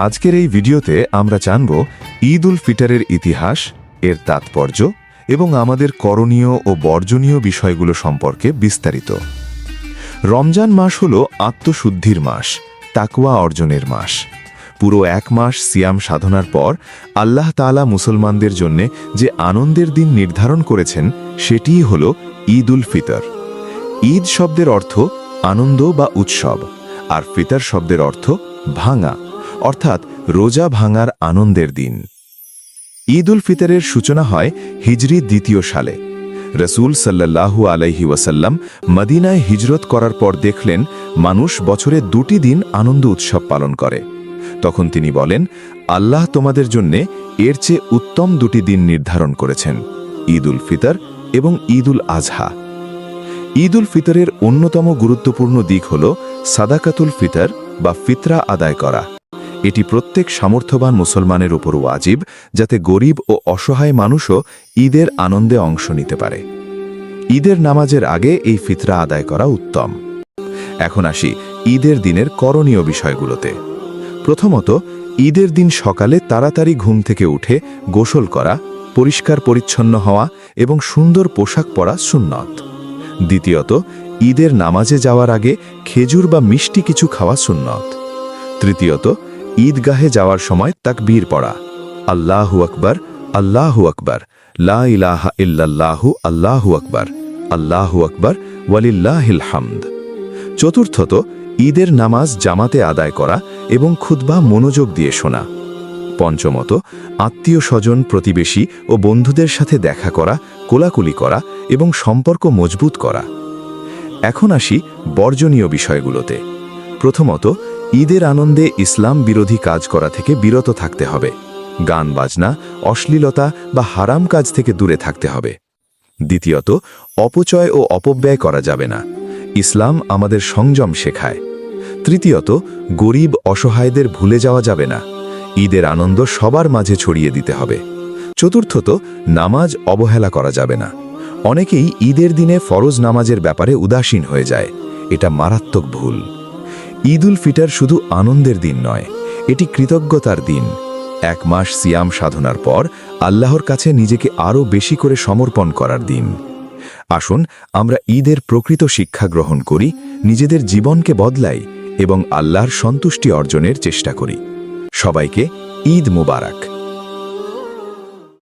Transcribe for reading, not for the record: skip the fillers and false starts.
আজকের এই ভিডিওতে আমরা জানব ঈদ উল ফিতরের ইতিহাস, এর তাৎপর্য এবং আমাদের করণীয় ও বর্জনীয় বিষয়গুলো সম্পর্কে বিস্তারিত। রমজান মাস হল আত্মশুদ্ধির মাস, তাকওয়া অর্জনের মাস। পুরো এক মাস সিয়াম সাধনার পর আল্লাহ তাআলা মুসলমানদের জন্য যে আনন্দের দিন নির্ধারণ করেছেন সেটিই হল ঈদ উল ফিতর। ঈদ শব্দের অর্থ আনন্দ বা উৎসব, আর ফিতর শব্দের অর্থ ভাঙা, অর্থাৎ রোজা ভাঙার আনন্দের দিন। ঈদ উল ফিতরের সূচনা হয় হিজরি ২য় সালে। রসুল সাল্লাল্লাহু আলাইহি ওয়াসাল্লাম মদিনায় হিজরত করার পর দেখলেন মানুষ বছরে ২টি দিন আনন্দ উৎসব পালন করে। তখন তিনি বলেন, আল্লাহ তোমাদের জন্যে এর চেয়ে উত্তম ২টি দিন নির্ধারণ করেছেন, ঈদ উল ফিতর এবং ঈদ উল আজহা। ঈদ উল ফিতরের অন্যতম গুরুত্বপূর্ণ দিক হল সাদাকাতুল ফিতর বা ফিতরা আদায় করা। এটি প্রত্যেক সামর্থ্যবান মুসলমানের উপর ওয়াজিব, যাতে গরিব ও অসহায় মানুষও ঈদের আনন্দে অংশ নিতে পারে। ঈদের নামাজের আগে এই ফিতরা আদায় করা উত্তম। এখন আসি ঈদের দিনের করণীয় বিষয়গুলোতে। প্রথমত, ঈদের দিন সকালে তাড়াতাড়ি ঘুম থেকে উঠে গোসল করা, পরিষ্কার পরিচ্ছন্ন হওয়া এবং সুন্দর পোশাক পরা সুন্নত। দ্বিতীয়ত, ঈদের নামাজে যাওয়ার আগে খেজুর বা মিষ্টি কিছু খাওয়া সুন্নত। তৃতীয়ত, ঈদগাহে যাওয়ার সময় তাকবীর পড়া, আল্লাহু আকবার, আল্লাহু আকবার, লা ইলাহা ইল্লাল্লাহু, আল্লাহু আকবার, আল্লাহু আকবার, ওয়ালিল্লাহিল হামদ। চতুর্থত, ঈদের নামাজ জামাতে আদায় করা এবং খুতবা মনোযোগ দিয়ে শোনা। পঞ্চমত, আত্মীয় স্বজন, প্রতিবেশী ও বন্ধুদের সাথে দেখা করা, কোলাকুলি করা এবং সম্পর্ক মজবুত করা। এখন আসি বর্জনীয় বিষয়গুলোতে। প্রথমত, ঈদের আনন্দে ইসলাম বিরোধী কাজ করা থেকে বিরত থাকতে হবে। গান বাজনা, অশ্লীলতা বা হারাম কাজ থেকে দূরে থাকতে হবে। দ্বিতীয়ত, অপচয় ও অপব্যয় করা যাবে না। ইসলাম আমাদের সংযম শেখায়। তৃতীয়ত, গরিব অসহায়দের ভুলে যাওয়া যাবে না। ঈদের আনন্দ সবার মাঝে ছড়িয়ে দিতে হবে। চতুর্থত, নামাজ অবহেলা করা যাবে না। অনেকেই ঈদের দিনে ফরজ নামাজের ব্যাপারে উদাসীন হয়ে যায়। এটা মারাত্মক ভুল। ঈদ উল ফিতর শুধু আনন্দের দিন নয়, এটি কৃতজ্ঞতার দিন। এক মাস সিয়াম সাধনার পর আল্লাহর কাছে নিজেকে আরও বেশি করে সমর্পণ করার দিন। আসুন আমরা ঈদের প্রকৃত শিক্ষা গ্রহণ করি, নিজেদের জীবনকে বদলাই এবং আল্লাহর সন্তুষ্টি অর্জনের চেষ্টা করি। সবাইকে ঈদ মুবারক।